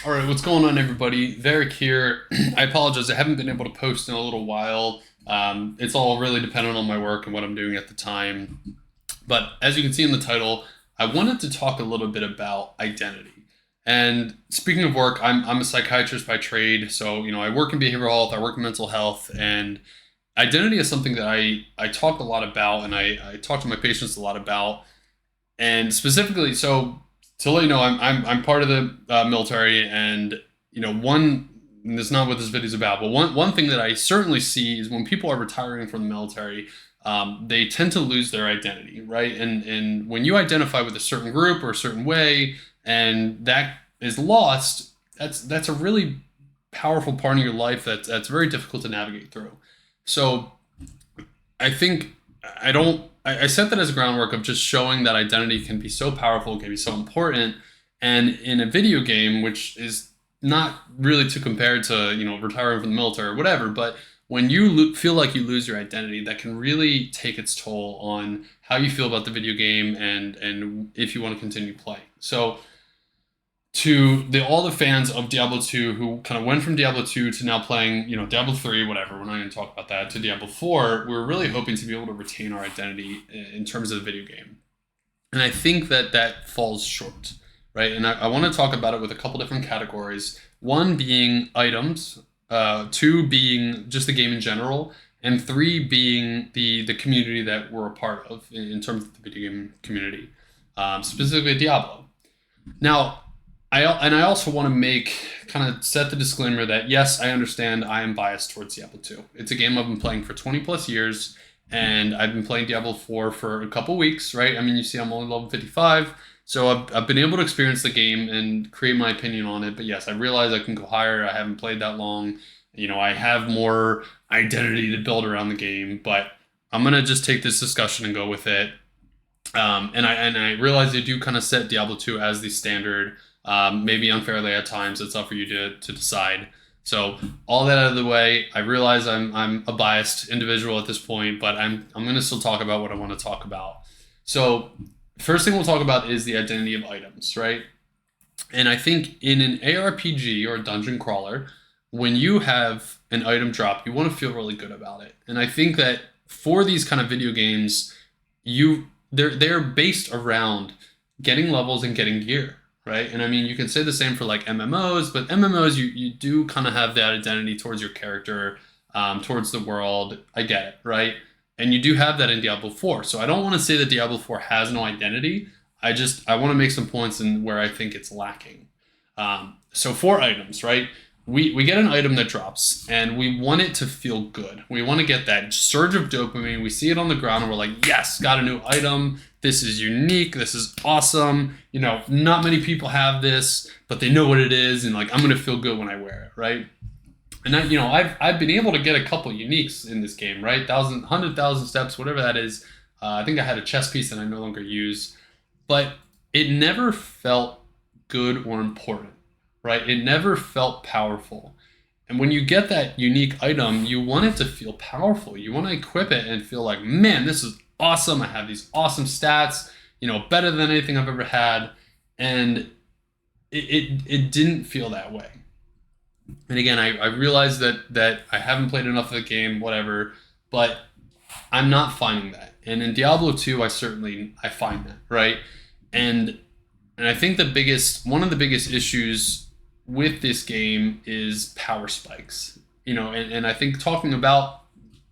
All right, what's going on, everybody? Varric here. I apologize, I haven't been able to post in a little while. It's all really dependent on my work and what I'm doing at the time. But as you can see in the title, I wanted to talk a little bit about identity. And speaking of work, I'm a psychiatrist by trade. So, I work in behavioral health, I work in mental health, and identity is something that I talk a lot about and I talk to my patients a lot about. And specifically, so to let you know, I'm part of the military, and one. And this is not what this video is about, but one thing that I certainly see is when people are retiring from the military, they tend to lose their identity, right? And when you identify with a certain group or a certain way, and that is lost, that's a really powerful part of your life that's very difficult to navigate through. So I think I don't. I set that as a groundwork of just showing that identity can be so powerful, can be so important, and in a video game, which is not really to compare to retiring from the military or whatever, but when you feel like you lose your identity, that can really take its toll on how you feel about the video game and if you want to continue playing. So to all the fans of Diablo 2 who kind of went from Diablo 2 to now playing, Diablo 3, whatever, we're not going to talk about that, to Diablo 4, we're really hoping to be able to retain our identity in terms of the video game. And I think that falls short, right? And I want to talk about it with a couple different categories. One being items, two being just the game in general, and three being the community that we're a part of in terms of the video game community, specifically Diablo. Now, I also want to kind of set the disclaimer that yes, I understand I am biased towards Diablo 2. It's a game I've been playing for 20 plus years, and I've been playing Diablo 4 for a couple weeks, right? I mean, you see I'm only level 55, so I've been able to experience the game and create my opinion on it. But yes, I realize I can go higher. I haven't played that long. I have more identity to build around the game, but I'm going to just take this discussion and go with it. And I realize they do kind of set Diablo 2 as the standard, maybe unfairly at times. It's up for you to decide. So all that out of the way, I realize I'm a biased individual at this point, but I'm going to still talk about what I want to talk about. So first thing we'll talk about is the identity of items, right? And I think in an ARPG or a dungeon crawler, when you have an item drop, you want to feel really good about it. And I think that for these kind of video games, they're based around getting levels and getting gear, right? And I mean, you can say the same for like MMOs, but MMOs, you do kind of have that identity towards your character, towards the world. I get it, right? And you do have that in Diablo 4. So I don't want to say that Diablo 4 has no identity. I want to make some points in where I think it's lacking. So for items, right? We get an item that drops, and we want it to feel good. We want to get that surge of dopamine. We see it on the ground, and we're like, yes, got a new item. This is unique. This is awesome. Not many people have this, but they know what it is, and like, I'm going to feel good when I wear it, right? And I've been able to get a couple uniques in this game, right? 100,000 steps, whatever that is. I think I had a chess piece that I no longer use, but it never felt good or important, right? It never felt powerful. And when you get that unique item, you want it to feel powerful. You want to equip it and feel like, man, this is awesome. I have these awesome stats, better than anything I've ever had. And it didn't feel that way. And again, I realize that I haven't played enough of the game, whatever, but I'm not finding that. And in Diablo 2, I find that, right? And I think one of the biggest issues with this game is power spikes. And I think talking about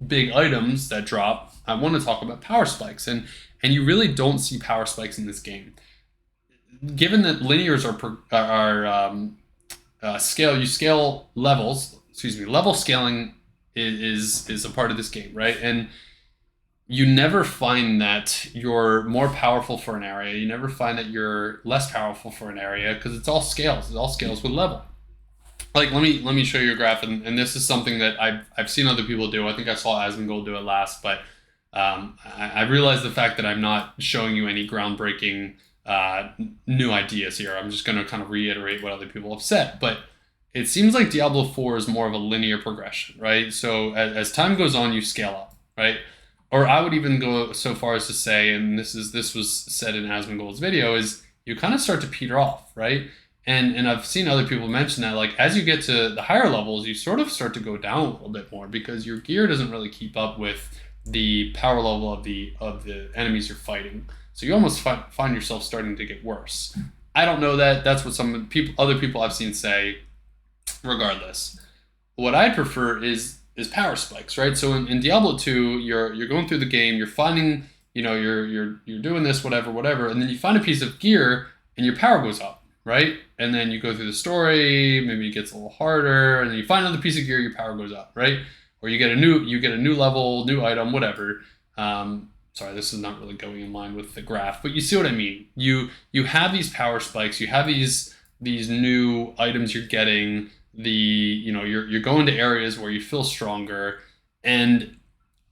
big items that drop, I want to talk about power spikes. And you really don't see power spikes in this game. Given that linears you scale levels. Level scaling is a part of this game, right? And you never find that you're more powerful for an area. You never find that you're less powerful for an area because it's all scales. It all scales with level. Like let me show you a graph, and this is something that I've seen other people do. I think I saw Asmongold do it last, but I realize the fact that I'm not showing you any groundbreaking new ideas here. I'm just going to kind of reiterate what other people have said. But it seems like Diablo 4 is more of a linear progression, right? So as time goes on, you scale up, right? Or I would even go so far as to say, and this was said in Asmongold's video, is you kind of start to peter off, right? And I've seen other people mention that, like, as you get to the higher levels, you sort of start to go down a little bit more because your gear doesn't really keep up with the power level of the enemies you're fighting. So you almost find yourself starting to get worse. I don't know that. That's what some people, other people I've seen say. Regardless, what I prefer is power spikes, right? So in Diablo 2, you're going through the game, you're finding, you're doing this, whatever, and then you find a piece of gear and your power goes up, right? And then you go through the story, maybe it gets a little harder, and then you find another piece of gear, your power goes up, right? Or you get a new level, new item, whatever. Sorry, this is not really going in line with the graph, but you see what I mean. You have these power spikes, you have these new items you're getting, you're going to areas where you feel stronger, and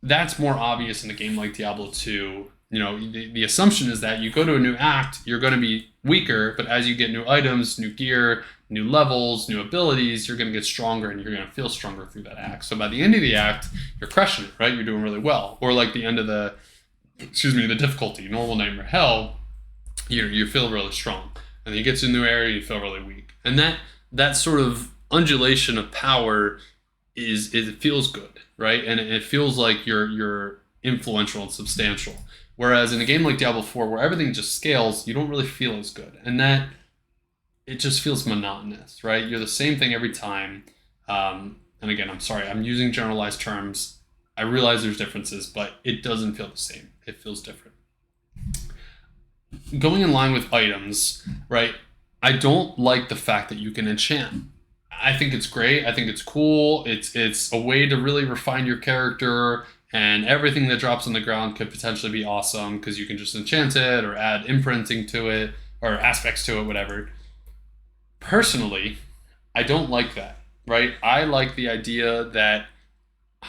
that's more obvious in a game like Diablo 2. The assumption is that you go to a new act, you're going to be weaker, but as you get new items, new gear, new levels, new abilities, you're going to get stronger and you're going to feel stronger through that act. So by the end of the act, you're crushing it, right? You're doing really well. Or like the end of the difficulty, normal, nightmare, hell, you feel really strong. And then you get to a new area, you feel really weak. And that sort of undulation of power it feels good, right? And it feels like you're influential and substantial. Whereas in a game like Diablo 4, where everything just scales, you don't really feel as good. And that it just feels monotonous, right? You're the same thing every time. And again, I'm sorry, I'm using generalized terms. I realize there's differences, but it doesn't feel the same. It feels different. Going in line with items, right? I don't like the fact that you can enchant. I think it's great. I think it's cool. It's a way to really refine your character, and everything that drops on the ground could potentially be awesome because you can just enchant it or add imprinting to it or aspects to it, whatever. Personally, I don't like that, right? I like the idea that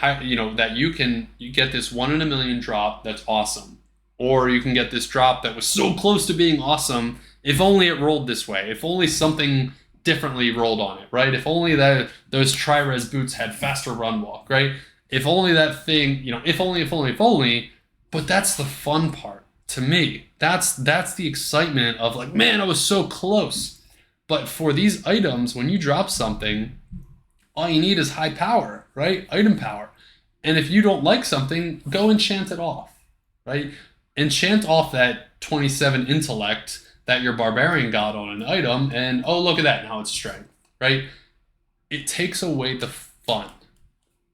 that you get this 1 in a million drop that's awesome, or you can get this drop that was so close to being awesome. If only it rolled this way. If only something differently rolled on it, right? If only those tri-res boots had faster run walk, right? If only that thing, if only. But that's the fun part to me. That's the excitement of like, man, I was so close. But for these items, when you drop something, all you need is high power, right? Item power. And if you don't like something, go enchant it off, right? Enchant off that 27 intellect that your barbarian got on an item, and oh, look at that, now it's strength, right? It takes away the fun,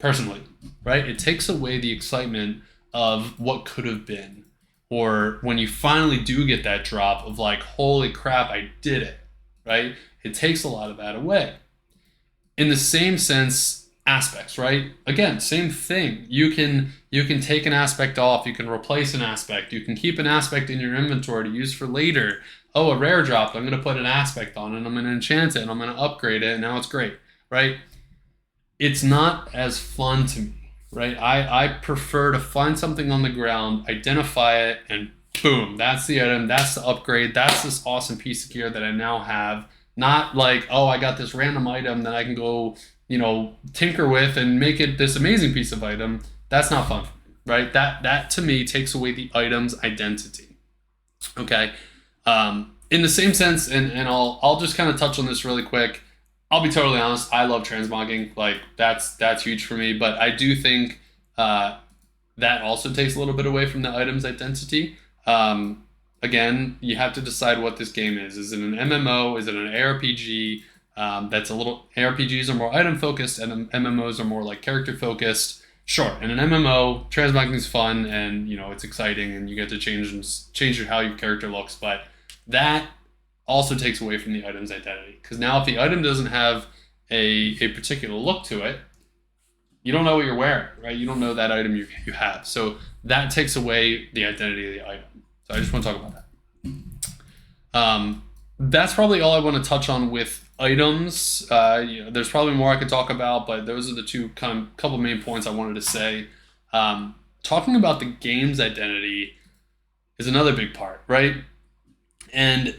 personally, right? It takes away the excitement of what could have been, or when you finally do get that drop of like, holy crap, I did it, right? It takes a lot of that away. In the same sense, aspects, right? Again, same thing. You can take an aspect off, you can replace an aspect, you can keep an aspect in your inventory to use for later. Oh, a rare dropped, I'm going to put an aspect on it, and I'm going to enchant it, and I'm going to upgrade it, and now it's great, right? It's not as fun to me, right? I prefer to find something on the ground, identify it, and boom, that's the item, that's the upgrade, that's this awesome piece of gear that I now have. Not like, oh, I got this random item that I can go, tinker with and make it this amazing piece of item. That's not fun for me, right? That to me takes away the item's identity. Okay. In the same sense, and I'll just kind of touch on this really quick. I'll be totally honest. I love transmogging. Like that's huge for me. But I do think that also takes a little bit away from the item's identity. Again, you have to decide what this game is. Is it an MMO? Is it an ARPG? That's a little. ARPGs are more item focused, and MMOs are more like character focused. Sure, in an MMO, transmogging is fun, and it's exciting, and you get to change how your character looks. But that also takes away from the item's identity, because now if the item doesn't have a particular look to it, you don't know what you're wearing, right? You don't know that item you have, so that takes away the identity of the item. So I just want to talk about that. That's probably all I want to touch on with items. There's probably more I could talk about, but those are the two couple main points I wanted to say. Talking about the game's identity is another big part, right? And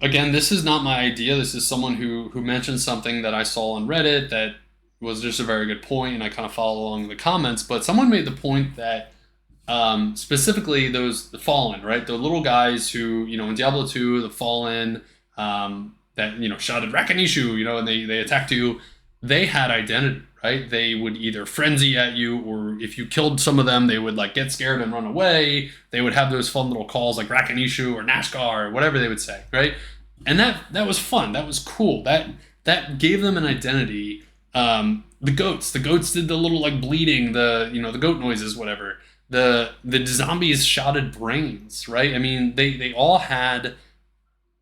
again, this is not my idea. This is someone who mentioned something that I saw on Reddit that was just a very good point, and I kind of followed along in the comments. But someone made the point that specifically the Fallen, right? The little guys who, in Diablo 2, the Fallen, that shouted Rakanishu, and they attacked you, they had identity, right? They would either frenzy at you, or if you killed some of them, they would like get scared and run away. They would have those fun little calls like Rakanishu or Nashgar or whatever they would say, right? And that was fun. That was cool. That gave them an identity. The goats did the little like bleeding, the goat noises, whatever. The zombies shouted brains, right? I mean, they all had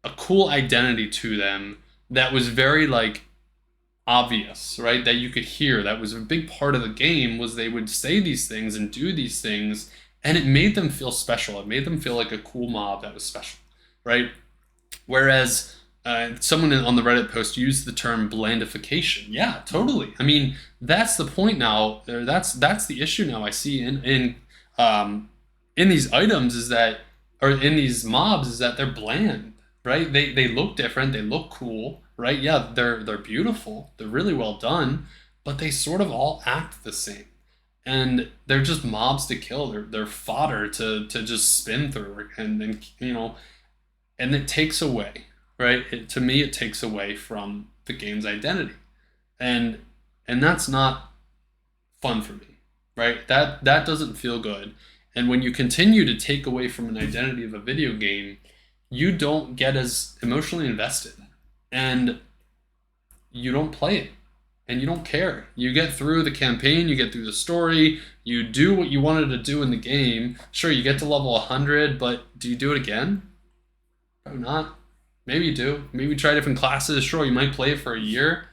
a cool identity to them that was very like obvious, right? That you could hear. That was a big part of the game, was they would say these things and do these things, and it made them feel special. It made them feel like a cool mob that was special, right? Whereas someone on the Reddit post used the term blandification. Yeah, totally. I mean, that's the point now. That's the issue now. I see in these items is that, or in these mobs, is that they're bland, right? They look different. They look cool, right? Yeah, they're beautiful. They're really well done, but they sort of all act the same, and they're just mobs to kill. They're fodder to just spin through, and it takes away, right? To me, it takes away from the game's identity, and that's not fun for me, right? That doesn't feel good. And when you continue to take away from an identity of a video game, you don't get as emotionally invested, and you don't play it, and you don't care. You get through the campaign, you get through the story, you do what you wanted to do in the game. Sure, you get to level 100, but do you do it again? Probably not. Maybe you do. Maybe try different classes. Sure, you might play it for a year,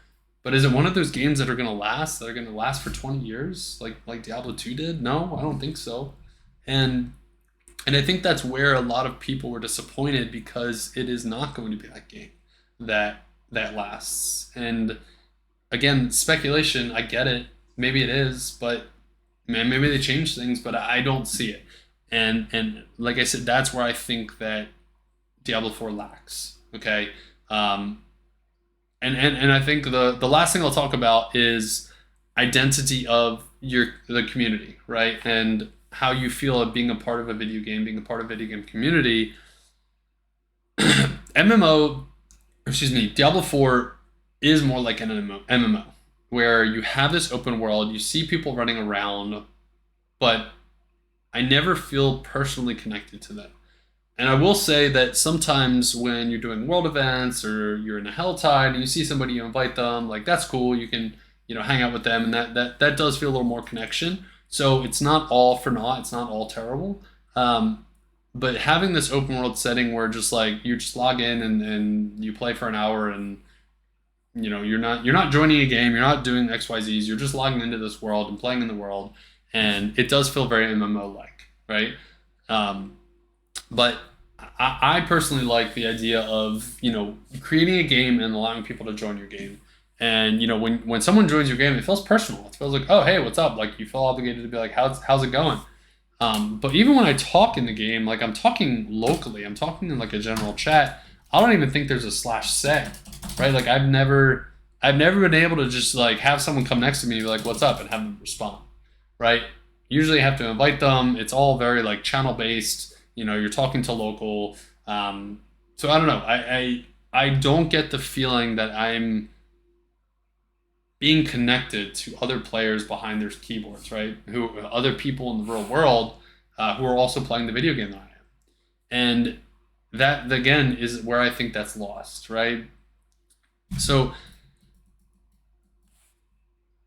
but is it one of those games that are going to last? That are going to last for 20 years, like Diablo 2 did? No, I don't think so. And I think that's where a lot of people were disappointed, because it is not going to be that game that lasts. And again, speculation. I get it. Maybe it is, but man, maybe they changed things, but I don't see it. And like I said, that's where I think that Diablo 4 lacks. Okay. And I think the last thing I'll talk about is identity of the community, right? And how you feel of being a part of a video game, being a part of a video game community. Diablo 4 is more like an MMO, where you have this open world, you see people running around, but I never feel personally connected to them. And I will say that sometimes when you're doing world events, or you're in a Helltide and you see somebody, you invite them, like that's cool. You can, hang out with them, and that does feel a little more connection. So it's not all for naught. It's not all terrible. But having this open world setting where just like you just log in and you play for an hour, and you're not joining a game, you're not doing XYZs, you're just logging into this world and playing in the world, and it does feel very MMO like, right? But I personally like the idea of creating a game and allowing people to join your game. And when someone joins your game, it feels personal. It feels like, oh hey, what's up? Like you feel obligated to be like, how's it going? But even when I talk in the game, like I'm talking locally, I'm talking in like a general chat. I don't even think there's a /say, right? Like I've never been able to just like have someone come next to me and be like, what's up, and have them respond, right? Usually I have to invite them. It's all very like channel based. You're talking to local. So I don't know. I don't get the feeling that I'm being connected to other players behind their keyboards, right? Who other people in the real world who are also playing the video game that I am. And that again is where I think that's lost, right? So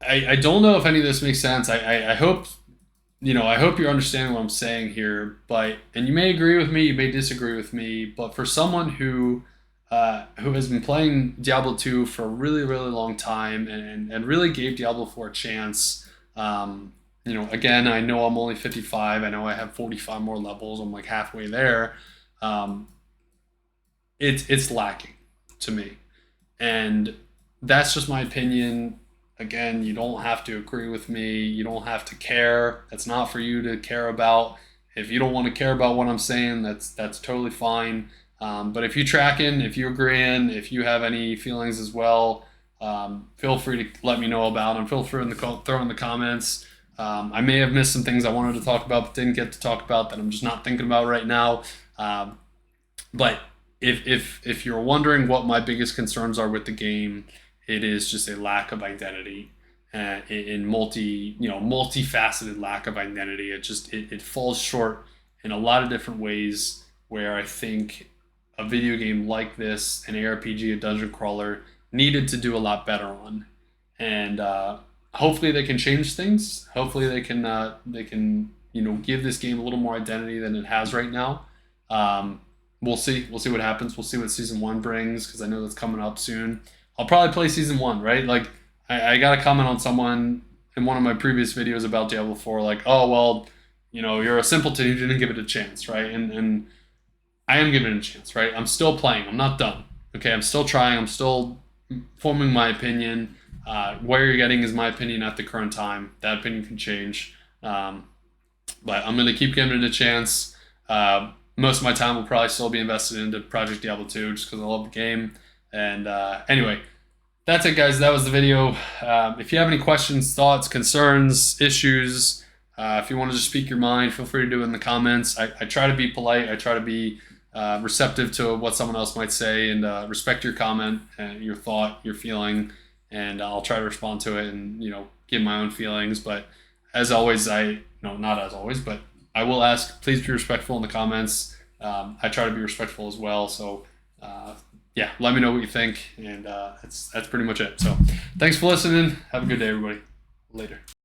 I don't know if any of this makes sense. I hope I hope you're understanding what I'm saying here, and you may agree with me, you may disagree with me, but for someone who has been playing Diablo 2 for a really, really long time, and really gave Diablo 4 a chance. Again, I know I'm only 55. I know I have 45 more levels. I'm like halfway there. It's lacking to me, and that's just my opinion. Again, you don't have to agree with me. You don't have to care. That's not for you to care about. If you don't want to care about what I'm saying, that's totally fine. But if you're tracking, if you're agreeing, if you have any feelings as well, feel free to let me know about them. Feel free to throw in the comments. I may have missed some things I wanted to talk about but didn't get to talk about that I'm just not thinking about right now. But if you're wondering what my biggest concerns are with the game, it is just a lack of identity, in multifaceted lack of identity. It falls short in a lot of different ways, where I think a video game like this, an ARPG, a dungeon crawler, needed to do a lot better on. And hopefully they can change things. Hopefully they can give this game a little more identity than it has right now. We'll see. We'll see what happens. We'll see what season one brings, because I know that's coming up soon. I'll probably play season one, right? Like, I got a comment on someone in one of my previous videos about Diablo 4, like, oh, well, you're a simpleton, you didn't give it a chance, right? And I am giving it a chance, right? I'm still playing. I'm not done. Okay, I'm still trying. I'm still forming my opinion. What you're getting is my opinion at the current time. That opinion can change. But I'm going to keep giving it a chance. Most of my time will probably still be invested into Project Diablo 2, just because I love the game. And anyway, that's it, guys. That was the video. If you have any questions, thoughts, concerns, issues, if you want to just speak your mind, feel free to do it in the comments. I try to be polite. I try to be receptive to what someone else might say, and respect your comment, and your thought, your feeling, and I'll try to respond to it and give my own feelings. But as always, not as always, but I will ask, please be respectful in the comments. I try to be respectful as well. So yeah, let me know what you think, and that's pretty much it. So thanks for listening. Have a good day, everybody. Later.